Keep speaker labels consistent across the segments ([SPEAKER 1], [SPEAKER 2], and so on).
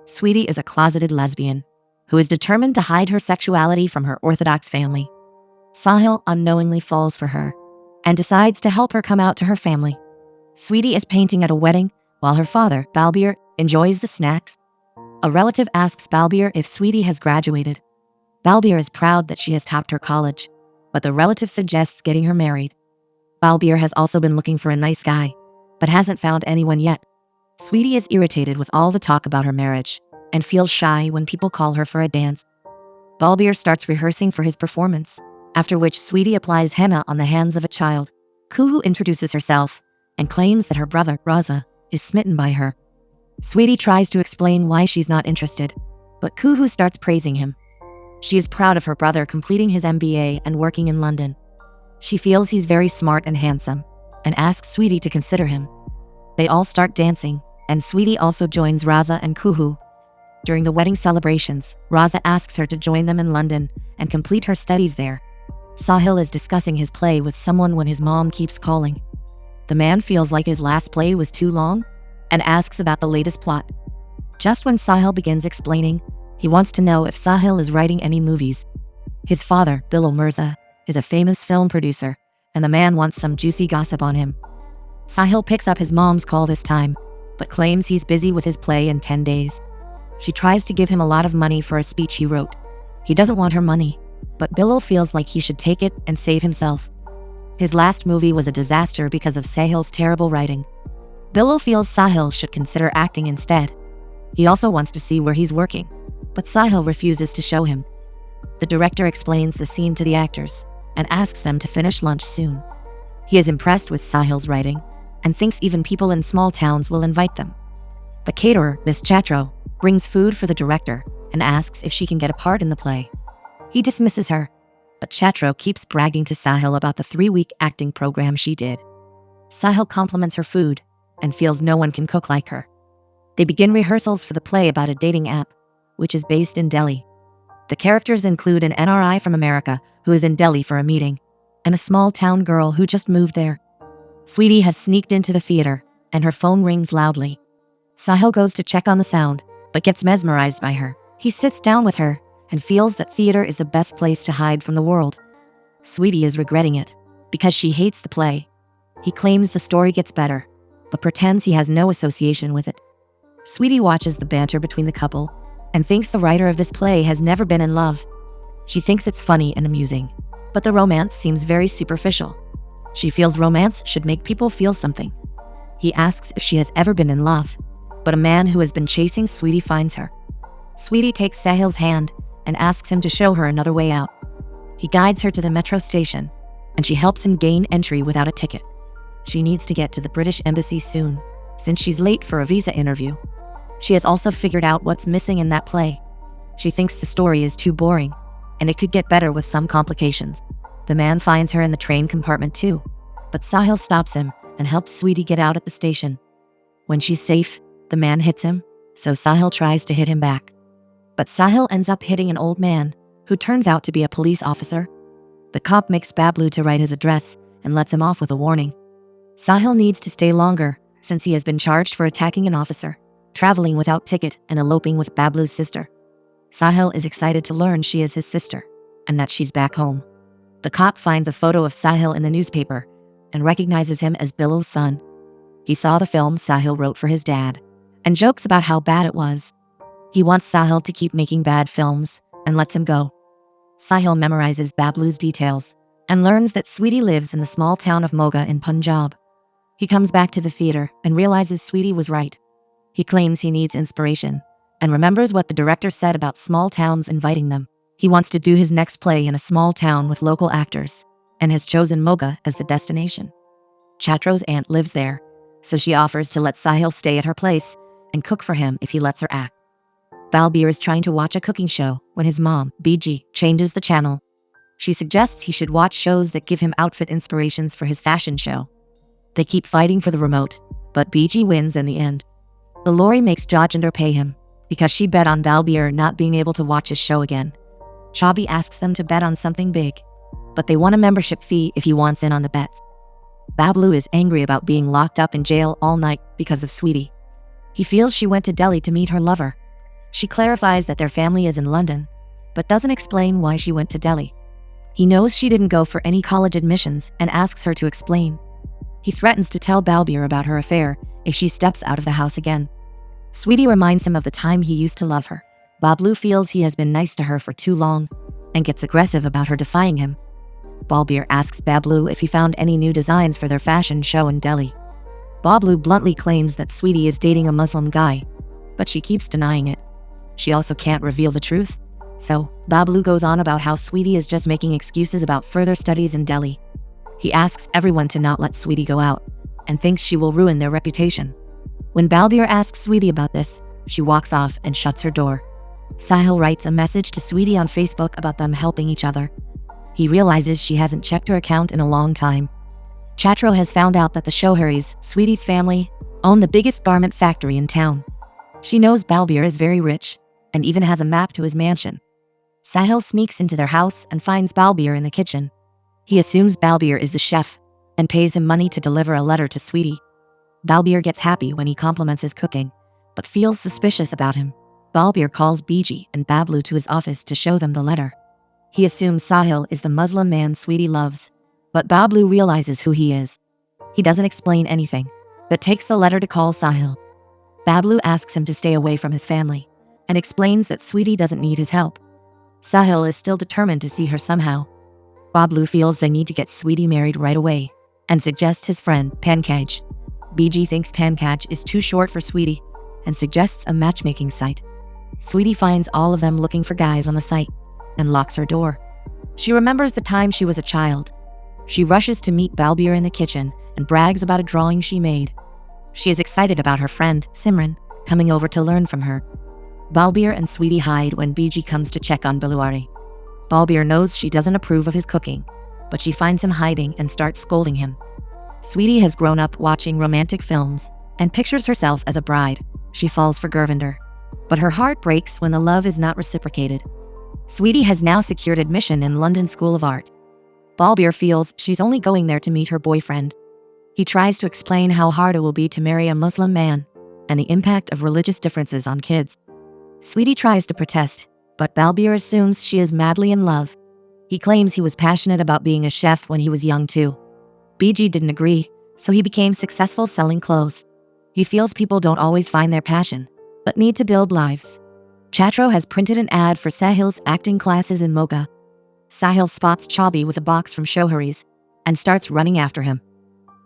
[SPEAKER 1] Sweetie is a closeted lesbian who is determined to hide her sexuality from her Orthodox family. Sahil unknowingly falls for her and decides to help her come out to her family. Sweetie is painting at a wedding while her father, Balbir, enjoys the snacks. A relative asks Balbir if Sweetie has graduated. Balbir is proud that she has topped her college, but the relative suggests getting her married. Balbir has also been looking for a nice guy, but hasn't found anyone yet. Sweetie is irritated with all the talk about her marriage and feels shy when people call her for a dance. Balbir starts rehearsing for his performance, after which Sweetie applies henna on the hands of a child. Kuhu introduces herself and claims that her brother, Raza, is smitten by her. Sweetie tries to explain why she's not interested, but Kuhu starts praising him. She is proud of her brother completing his MBA and working in London. She feels he's very smart and handsome, and asks Sweetie to consider him. They all start dancing, and Sweetie also joins Raza and Kuhu. During the wedding celebrations, Raza asks her to join them in London and complete her studies there. Sahil is discussing his play with someone when his mom keeps calling. The man feels like his last play was too long and asks about the latest plot. Just when Sahil begins explaining, he wants to know if Sahil is writing any movies. His father, Bilal Mirza, is a famous film producer, and the man wants some juicy gossip on him. Sahil picks up his mom's call this time, but claims he's busy with his play in 10 days. She tries to give him a lot of money for a speech he wrote. He doesn't want her money, but Bilal feels like he should take it and save himself. His last movie was a disaster because of Sahil's terrible writing. Bilal feels Sahil should consider acting instead. He also wants to see where he's working, but Sahil refuses to show him. The director explains the scene to the actors and asks them to finish lunch soon. He is impressed with Sahil's writing and thinks even people in small towns will invite them. The caterer, Miss Chatro, brings food for the director and asks if she can get a part in the play. He dismisses her, but Chatro keeps bragging to Sahil about the 3-week acting program she did. Sahil compliments her food and feels no one can cook like her. They begin rehearsals for the play about a dating app, which is based in Delhi. The characters include an NRI from America who is in Delhi for a meeting, and a small town girl who just moved there. Sweetie has sneaked into the theater, and her phone rings loudly. Sahil goes to check on the sound, but gets mesmerized by her. He sits down with her and feels that theater is the best place to hide from the world. Sweetie is regretting it, because she hates the play. He claims the story gets better, but pretends he has no association with it. Sweetie watches the banter between the couple and thinks the writer of this play has never been in love. She thinks it's funny and amusing, but the romance seems very superficial. She feels romance should make people feel something. He asks if she has ever been in love, but a man who has been chasing Sweetie finds her. Sweetie takes Sahil's hand and asks him to show her another way out. He guides her to the metro station, and she helps him gain entry without a ticket. She needs to get to the British embassy soon, since she's late for a visa interview. She has also figured out what's missing in that play. She thinks the story is too boring, and it could get better with some complications. The man finds her in the train compartment too, but Sahil stops him and helps Sweetie get out at the station. When she's safe, the man hits him, so Sahil tries to hit him back. But Sahil ends up hitting an old man, who turns out to be a police officer. The cop makes Bablu to write his address and lets him off with a warning. Sahil needs to stay longer, since he has been charged for attacking an officer, traveling without ticket, and eloping with Bablu's sister. Sahil is excited to learn she is his sister, and that she's back home. The cop finds a photo of Sahil in the newspaper and recognizes him as Bilal's son. He saw the film Sahil wrote for his dad and jokes about how bad it was. He wants Sahil to keep making bad films and lets him go. Sahil memorizes Bablu's details and learns that Sweetie lives in the small town of Moga in Punjab. He comes back to the theater and realizes Sweetie was right. He claims he needs inspiration and remembers what the director said about small towns inviting them. He wants to do his next play in a small town with local actors and has chosen Moga as the destination. Chatro's aunt lives there, so she offers to let Sahil stay at her place and cook for him if he lets her act. Balbir is trying to watch a cooking show when his mom, BG, changes the channel. She suggests he should watch shows that give him outfit inspirations for his fashion show. They keep fighting for the remote, but BG wins in the end. The lorry makes Jajinder pay him, because she bet on Balbir not being able to watch his show again. Chabi asks them to bet on something big, but they want a membership fee if he wants in on the bets. Bablu is angry about being locked up in jail all night because of Sweetie. He feels she went to Delhi to meet her lover. She clarifies that their family is in London, but doesn't explain why she went to Delhi. He knows she didn't go for any college admissions and asks her to explain. He threatens to tell Balbir about her affair if she steps out of the house again. Sweetie reminds him of the time he used to love her. Bablu feels he has been nice to her for too long and gets aggressive about her defying him. Balbir asks Bablu if he found any new designs for their fashion show in Delhi. Bablu bluntly claims that Sweetie is dating a Muslim guy, but she keeps denying it. She also can't reveal the truth. So, Bablu goes on about how Sweetie is just making excuses about further studies in Delhi. He asks everyone to not let Sweetie go out, and thinks she will ruin their reputation. When Balbir asks Sweetie about this, she walks off and shuts her door. Sahil writes a message to Sweetie on Facebook about them helping each other. He realizes she hasn't checked her account in a long time. Chatro has found out that the Shoharis, Sweetie's family, own the biggest garment factory in town. She knows Balbir is very rich, and even has a map to his mansion. Sahil sneaks into their house and finds Balbir in the kitchen. He assumes Balbir is the chef, and pays him money to deliver a letter to Sweetie. Balbir gets happy when he compliments his cooking, but feels suspicious about him. Balbir calls Biji and Bablu to his office to show them the letter. He assumes Sahil is the Muslim man Sweetie loves, but Bablu realizes who he is. He doesn't explain anything, but takes the letter to call Sahil. Bablu asks him to stay away from his family, and explains that Sweetie doesn't need his help. Sahil is still determined to see her somehow. Bablu feels they need to get Sweetie married right away, and suggests his friend, Pankaj. Biji thinks Pankaj is too short for Sweetie, and suggests a matchmaking site. Sweetie finds all of them looking for guys on the site, and locks her door. She remembers the time she was a child. She rushes to meet Balbir in the kitchen, and brags about a drawing she made. She is excited about her friend, Simran, coming over to learn from her. Balbir and Sweetie hide when Biji comes to check on Biluwari. Balbir knows she doesn't approve of his cooking, but she finds him hiding and starts scolding him. Sweetie has grown up watching romantic films and pictures herself as a bride. She falls for Gurvinder, but her heart breaks when the love is not reciprocated. Sweetie has now secured admission in London School of Art. Balbir feels she's only going there to meet her boyfriend. He tries to explain how hard it will be to marry a Muslim man and the impact of religious differences on kids. Sweetie tries to protest, but Balbir assumes she is madly in love. He claims he was passionate about being a chef when he was young too. Biji didn't agree, so he became successful selling clothes. He feels people don't always find their passion, but need to build lives. Chatro has printed an ad for Sahil's acting classes in Mocha. Sahil spots Chabi with a box from Shoharis and starts running after him.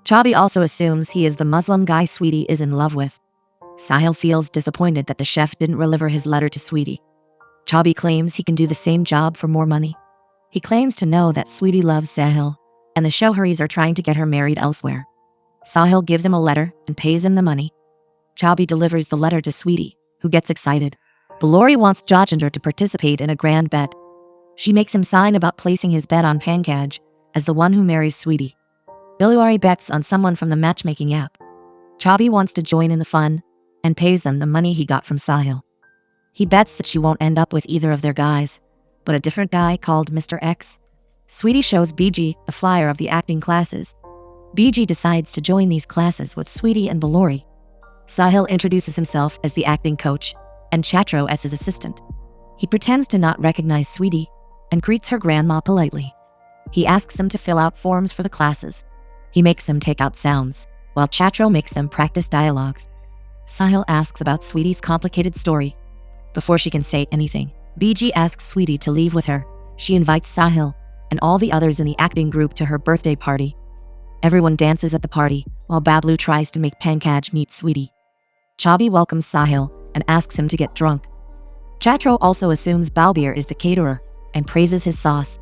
[SPEAKER 1] Chabi also assumes he is the Muslim guy Sweetie is in love with. Sahil feels disappointed that the chef didn't deliver his letter to Sweetie. Chabi claims he can do the same job for more money. He claims to know that Sweetie loves Sahil, and the Shoharis are trying to get her married elsewhere. Sahil gives him a letter and pays him the money. Chabi delivers the letter to Sweetie, who gets excited. Bilori wants Jajendra to participate in a grand bet. She makes him sign about placing his bet on Pankaj as the one who marries Sweetie. Biluwari bets on someone from the matchmaking app. Chabi wants to join in the fun and pays them the money he got from Sahil. He bets that she won't end up with either of their guys, but a different guy called Mr. X. Sweetie shows Biji the flyer of the acting classes. Biji decides to join these classes with Sweetie and Bilori. Sahil introduces himself as the acting coach and Chatro as his assistant. He pretends to not recognize Sweetie and greets her grandma politely. He asks them to fill out forms for the classes. He makes them take out sounds, while Chatro makes them practice dialogues. Sahil asks about Sweetie's complicated story. Before she can say anything, Biji asks Sweetie to leave with her. She invites Sahil and all the others in the acting group to her birthday party. Everyone dances at the party, while Bablu tries to make Pankaj meet Sweetie. Chabi welcomes Sahil and asks him to get drunk. Chatro also assumes Balbir is the caterer and praises his sauce.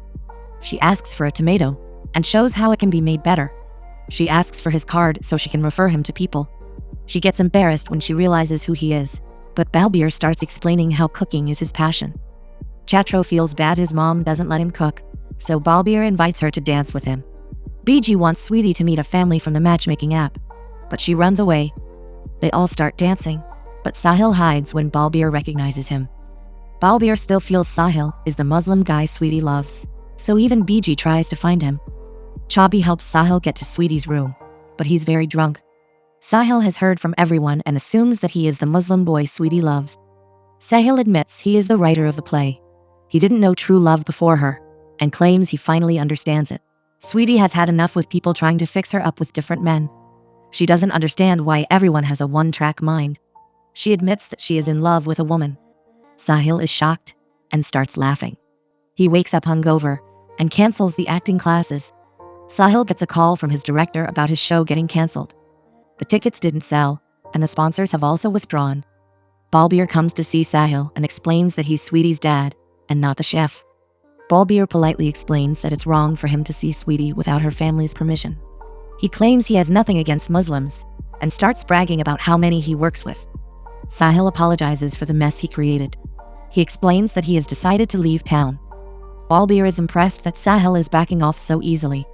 [SPEAKER 1] She asks for a tomato and shows how it can be made better. She asks for his card so she can refer him to people. She gets embarrassed when she realizes who he is, but Balbir starts explaining how cooking is his passion. Chatro feels bad his mom doesn't let him cook, so Balbir invites her to dance with him. Biji wants Sweetie to meet a family from the matchmaking app, but she runs away. They all start dancing, but Sahil hides when Balbir recognizes him. Balbir still feels Sahil is the Muslim guy Sweetie loves, so even Biji tries to find him. Chabi helps Sahil get to Sweetie's room, but he's very drunk. Sahil has heard from everyone and assumes that he is the Muslim boy Sweetie loves. Sahil admits he is the writer of the play. He didn't know true love before her, and claims he finally understands it. Sweetie has had enough with people trying to fix her up with different men. She doesn't understand why everyone has a one-track mind. She admits that she is in love with a woman. Sahil is shocked and starts laughing. He wakes up hungover and cancels the acting classes. Sahil gets a call from his director about his show getting cancelled. The tickets didn't sell, and the sponsors have also withdrawn. Balbir comes to see Sahil and explains that he's Sweetie's dad and not the chef. Balbir politely explains that it's wrong for him to see Sweetie without her family's permission. He claims he has nothing against Muslims and starts bragging about how many he works with. Sahil apologizes for the mess he created. He explains that he has decided to leave town. Balbir is impressed that Sahil is backing off so easily.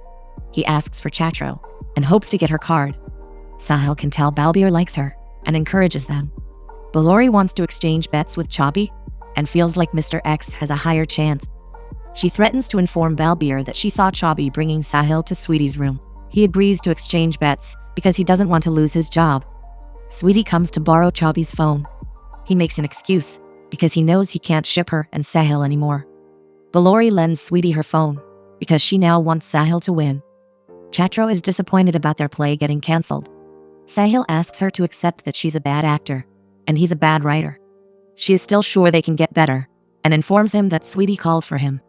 [SPEAKER 1] He asks for Chatro and hopes to get her card. Sahil can tell Balbir likes her and encourages them. Balori wants to exchange bets with Chabi and feels like Mr. X has a higher chance. She threatens to inform Balbir that she saw Chabi bringing Sahil to Sweetie's room. He agrees to exchange bets because he doesn't want to lose his job. Sweetie comes to borrow Chabi's phone. He makes an excuse because he knows he can't ship her and Sahil anymore. Balori lends Sweetie her phone because she now wants Sahil to win. Chatro is disappointed about their play getting cancelled. Sahil asks her to accept that she's a bad actor and he's a bad writer. She is still sure they can get better and informs him that Sweetie called for him.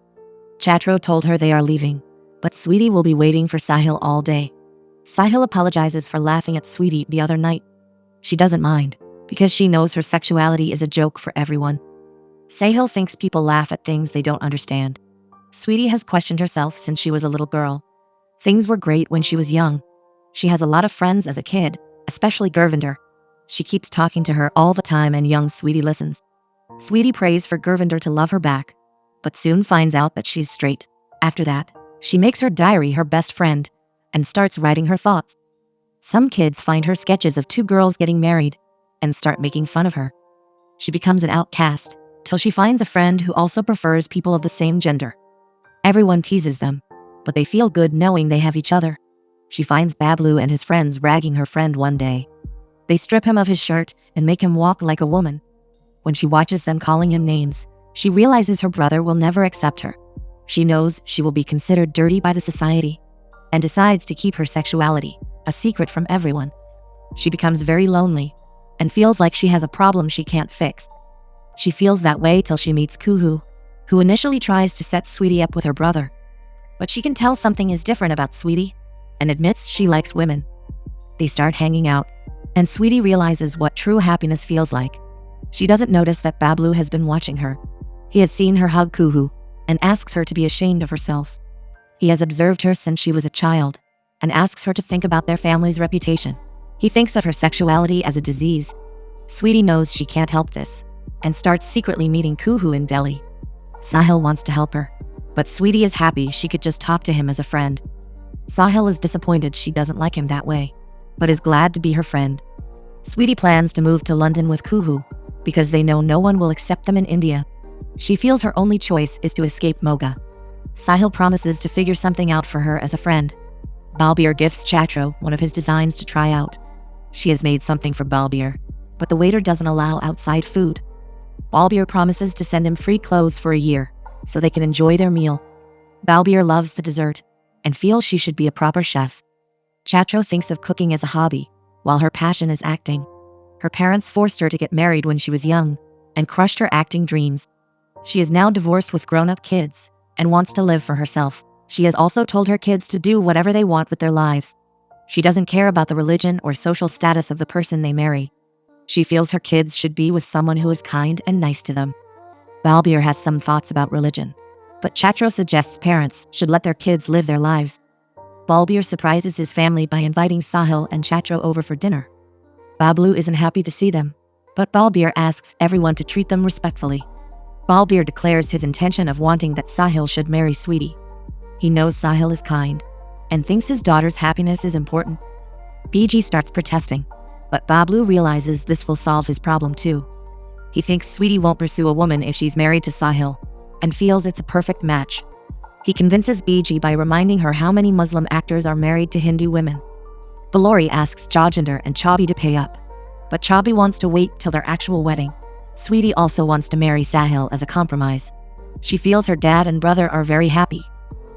[SPEAKER 1] Chatro told her they are leaving, but Sweetie will be waiting for Sahil all day. Sahil apologizes for laughing at Sweetie the other night. She doesn't mind because she knows her sexuality is a joke for everyone. Sahil thinks people laugh at things they don't understand. Sweetie has questioned herself since she was a little girl. Things were great when she was young. She has a lot of friends as a kid, especially Gurvinder. She keeps talking to her all the time and young Sweetie listens. Sweetie prays for Gurvinder to love her back, but soon finds out that she's straight. After that, she makes her diary her best friend and starts writing her thoughts. Some kids find her sketches of two girls getting married and start making fun of her. She becomes an outcast till she finds a friend who also prefers people of the same gender. Everyone teases them, but they feel good knowing they have each other. She finds Bablu and his friends ragging her friend one day. They strip him of his shirt and make him walk like a woman. When she watches them calling him names, she realizes her brother will never accept her. She knows she will be considered dirty by the society and decides to keep her sexuality a secret from everyone. She becomes very lonely and feels like she has a problem she can't fix. She feels that way till she meets Kuhu, who initially tries to set Sweetie up with her brother. But she can tell something is different about Sweetie and admits she likes women. They start hanging out, and Sweetie realizes what true happiness feels like. She doesn't notice that Bablu has been watching her. He has seen her hug Kuhu and asks her to be ashamed of herself. He has observed her since she was a child and asks her to think about their family's reputation. He thinks of her sexuality as a disease. Sweetie knows she can't help this and starts secretly meeting Kuhu in Delhi. Sahil wants to help her, but Sweetie is happy she could just talk to him as a friend. Sahil is disappointed she doesn't like him that way, but is glad to be her friend. Sweetie plans to move to London with Kuhu because they know no one will accept them in India. She feels her only choice is to escape Moga. Sahil promises to figure something out for her as a friend. Balbir gifts Chatro one of his designs to try out. She has made something for Balbir, but the waiter doesn't allow outside food. Balbir promises to send him free clothes for a year so they can enjoy their meal. Balbir loves the dessert and feels she should be a proper chef. Chatro thinks of cooking as a hobby, while her passion is acting. Her parents forced her to get married when she was young and crushed her acting dreams. She is now divorced with grown-up kids and wants to live for herself. She has also told her kids to do whatever they want with their lives. She doesn't care about the religion or social status of the person they marry. She feels her kids should be with someone who is kind and nice to them. Balbir has some thoughts about religion, but Chatro suggests parents should let their kids live their lives. Balbir surprises his family by inviting Sahil and Chatro over for dinner. Bablu isn't happy to see them, but Balbir asks everyone to treat them respectfully. Balbir declares his intention of wanting that Sahil should marry Sweetie. He knows Sahil is kind and thinks his daughter's happiness is important. BG starts protesting, but Bablu realizes this will solve his problem too. He thinks Sweetie won't pursue a woman if she's married to Sahil and feels it's a perfect match. He convinces BG by reminding her how many Muslim actors are married to Hindu women. Balori asks Jajinder and Chabi to pay up, but Chabi wants to wait till their actual wedding. Sweetie also wants to marry Sahil as a compromise. She feels her dad and brother are very happy,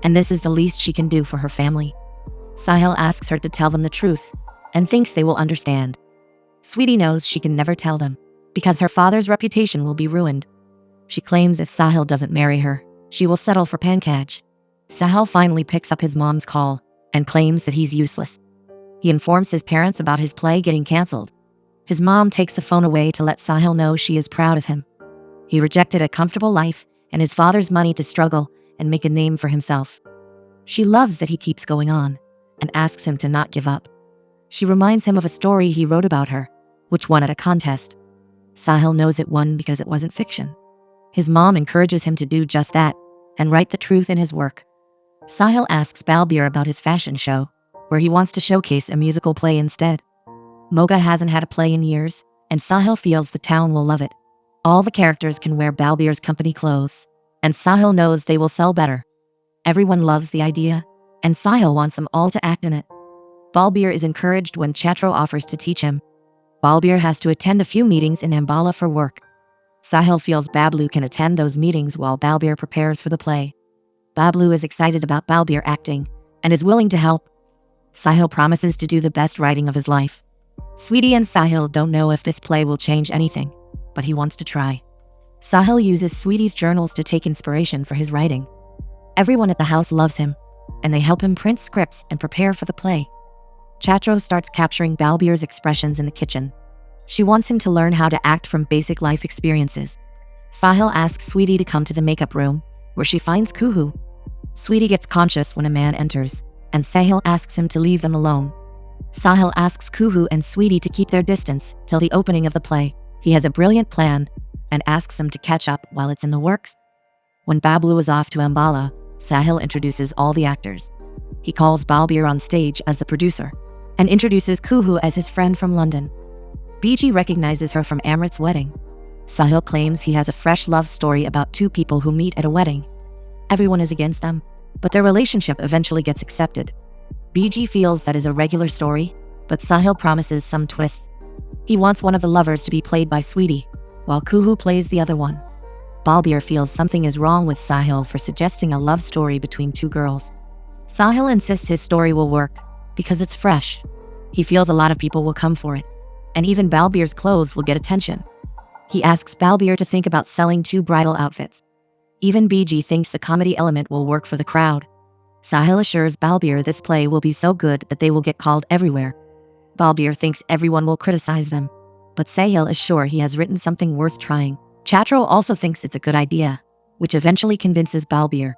[SPEAKER 1] and this is the least she can do for her family. Sahil asks her to tell them the truth, and thinks they will understand. Sweetie knows she can never tell them, because her father's reputation will be ruined. She claims if Sahil doesn't marry her, she will settle for Pankaj. Sahil finally picks up his mom's call, and claims that he's useless. He informs his parents about his play getting cancelled. His mom takes the phone away to let Sahil know she is proud of him. He rejected a comfortable life and his father's money to struggle and make a name for himself. She loves that he keeps going on, and asks him to not give up. She reminds him of a story he wrote about her, which won at a contest. Sahil knows it won because it wasn't fiction. His mom encourages him to do just that, and write the truth in his work. Sahil asks Balbir about his fashion show, where he wants to showcase a musical play instead. Moga hasn't had a play in years, and Sahil feels the town will love it. All the characters can wear Balbir's company clothes, and Sahil knows they will sell better. Everyone loves the idea, and Sahil wants them all to act in it. Balbir is encouraged when Chatro offers to teach him. Balbir has to attend a few meetings in Ambala for work. Sahil feels Bablu can attend those meetings while Balbir prepares for the play. Bablu is excited about Balbir acting, and is willing to help. Sahil promises to do the best writing of his life. Sweetie and Sahil don't know if this play will change anything, but he wants to try. Sahil uses Sweetie's journals to take inspiration for his writing. Everyone at the house loves him, and they help him print scripts and prepare for the play. Chatro starts capturing Balbir's expressions in the kitchen. She wants him to learn how to act from basic life experiences. Sahil asks Sweetie to come to the makeup room, where she finds Kuhu. Sweetie gets conscious when a man enters, and Sahil asks him to leave them alone. Sahil asks Kuhu and Sweetie to keep their distance till the opening of the play. He has a brilliant plan, and asks them to catch up while it's in the works. When Bablu is off to Ambala, Sahil introduces all the actors. He calls Balbir on stage as the producer, and introduces Kuhu as his friend from London. Biji recognizes her from Amrit's wedding. Sahil claims he has a fresh love story about two people who meet at a wedding. Everyone is against them, but their relationship eventually gets accepted. Biji feels that is a regular story, but Sahil promises some twists. He wants one of the lovers to be played by Sweetie, while Kuhu plays the other one. Balbir feels something is wrong with Sahil for suggesting a love story between two girls. Sahil insists his story will work, because it's fresh. He feels a lot of people will come for it, and even Balbir's clothes will get attention. He asks Balbir to think about selling 2 bridal outfits. Even Biji thinks the comedy element will work for the crowd. Sahil assures Balbir this play will be so good that they will get called everywhere. Balbir thinks everyone will criticize them, but Sahil is sure he has written something worth trying. Chatro also thinks it's a good idea, which eventually convinces Balbir.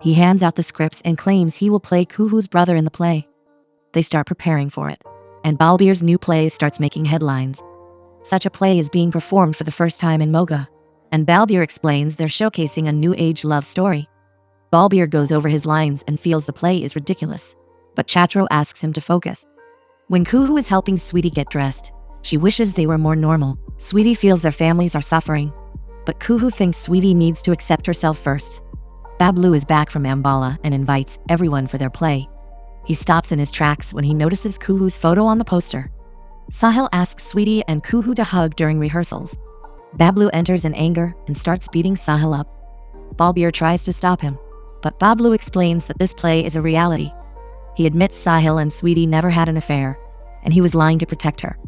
[SPEAKER 1] He hands out the scripts and claims he will play Kuhu's brother in the play. They start preparing for it, and Balbir's new play starts making headlines. Such a play is being performed for the first time in Moga, and Balbir explains they're showcasing a new age love story. Balbir goes over his lines and feels the play is ridiculous, but Chatro asks him to focus. When Kuhu is helping Sweetie get dressed, she wishes they were more normal. Sweetie feels their families are suffering, but Kuhu thinks Sweetie needs to accept herself first. Bablu is back from Ambala and invites everyone for their play. He stops in his tracks when he notices Kuhu's photo on the poster. Sahil asks Sweetie and Kuhu to hug during rehearsals. Bablu enters in anger and starts beating Sahil up. Balbir tries to stop him, but Bablu explains that this play is a reality. He admits Sahil and Sweetie never had an affair, and he was lying to protect her.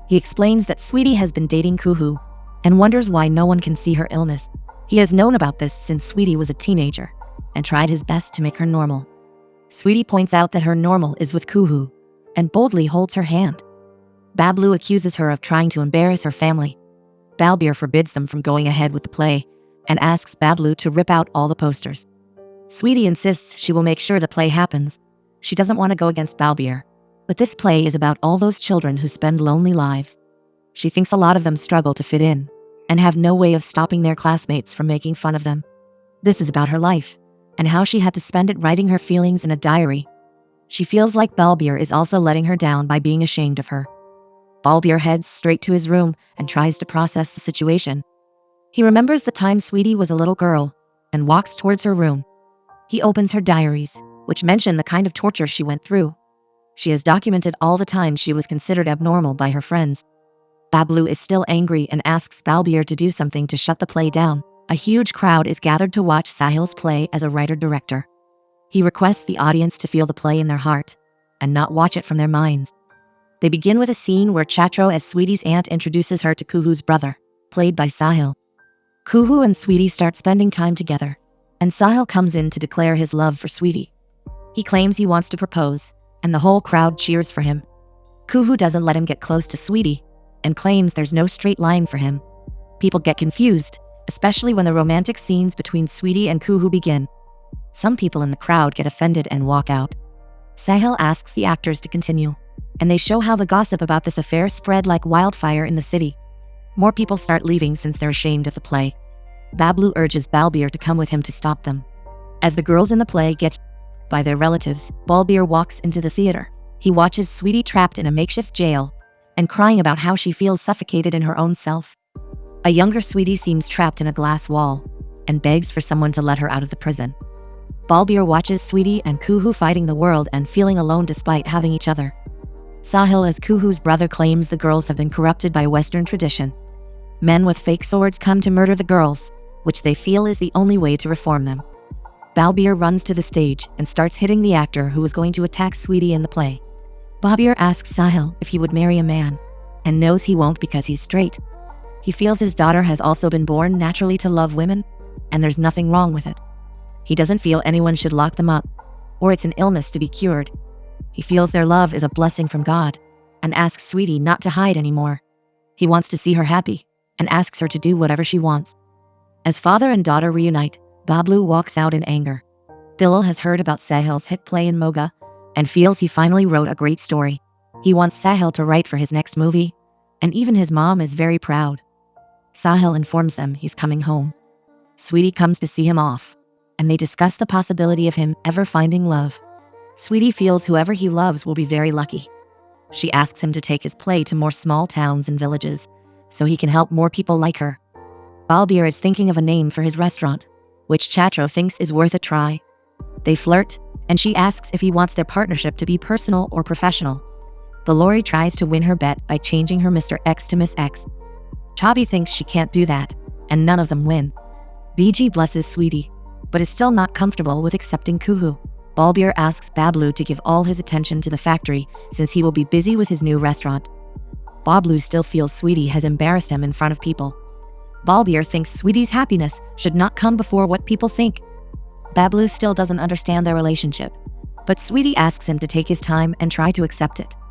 [SPEAKER 1] He explains that Sweetie has been dating Kuhu, and wonders why no one can see her illness. He has known about this since Sweetie was a teenager, and tried his best to make her normal. Sweetie points out that her normal is with Kuhu, and boldly holds her hand. Bablu accuses her of trying to embarrass her family. Balbir forbids them from going ahead with the play, and asks Bablu to rip out all the posters. Sweetie insists she will make sure the play happens. She doesn't want to go against Balbir, but this play is about all those children who spend lonely lives. She thinks a lot of them struggle to fit in, and have no way of stopping their classmates from making fun of them. This is about her life, and how she had to spend it writing her feelings in a diary. She feels like Balbir is also letting her down by being ashamed of her. Balbir heads straight to his room and tries to process the situation. He remembers the time Sweetie was a little girl, and walks towards her room. He opens her diaries, which mention the kind of torture she went through. She has documented all the times she was considered abnormal by her friends. Bablu is still angry and asks Balbir to do something to shut the play down. A huge crowd is gathered to watch Sahil's play as a writer-director. He requests the audience to feel the play in their heart and not watch it from their minds. They begin with a scene where Chatro as Sweetie's aunt introduces her to Kuhu's brother, played by Sahil. Kuhu and Sweetie start spending time together, and Sahil comes in to declare his love for Sweetie. He claims he wants to propose, and the whole crowd cheers for him. Kuhu doesn't let him get close to Sweetie, and claims there's no straight line for him. People get confused, especially when the romantic scenes between Sweetie and Kuhu begin. Some people in the crowd get offended and walk out. Sahil asks the actors to continue, and they show how the gossip about this affair spread like wildfire in the city. More people start leaving since they're ashamed of the play. Bablu urges Balbir to come with him to stop them. As the girls in the play get by their relatives, Balbir walks into the theater. He watches Sweetie trapped in a makeshift jail and crying about how she feels suffocated in her own self. A younger Sweetie seems trapped in a glass wall and begs for someone to let her out of the prison. Balbir watches Sweetie and Kuhu fighting the world and feeling alone despite having each other. Sahil as Kuhu's brother claims the girls have been corrupted by Western tradition. Men with fake swords come to murder the girls, which they feel is the only way to reform them. Balbir runs to the stage and starts hitting the actor who was going to attack Sweetie in the play. Balbir asks Sahil if he would marry a man, and knows he won't because he's straight. He feels his daughter has also been born naturally to love women, and there's nothing wrong with it. He doesn't feel anyone should lock them up, or it's an illness to be cured. He feels their love is a blessing from God, and asks Sweetie not to hide anymore. He wants to see her happy, and asks her to do whatever she wants. As father and daughter reunite, Bablu walks out in anger. Bilal has heard about Sahil's hit play in Moga, and feels he finally wrote a great story. He wants Sahil to write for his next movie, and even his mom is very proud. Sahil informs them he's coming home. Sweetie comes to see him off, and they discuss the possibility of him ever finding love. Sweetie feels whoever he loves will be very lucky. She asks him to take his play to more small towns and villages, so he can help more people like her. Balbir is thinking of a name for his restaurant, which Chatro thinks is worth a try. They flirt, and she asks if he wants their partnership to be personal or professional. Valori tries to win her bet by changing her Mr. X to Miss X. Chabi thinks she can't do that, and none of them win. BG blesses Sweetie, but is still not comfortable with accepting Kuhu. Balbir asks Bablu to give all his attention to the factory since he will be busy with his new restaurant. Bablu still feels Sweetie has embarrassed him in front of people. Balbir thinks Sweetie's happiness should not come before what people think. Bablu still doesn't understand their relationship, but Sweetie asks him to take his time and try to accept it.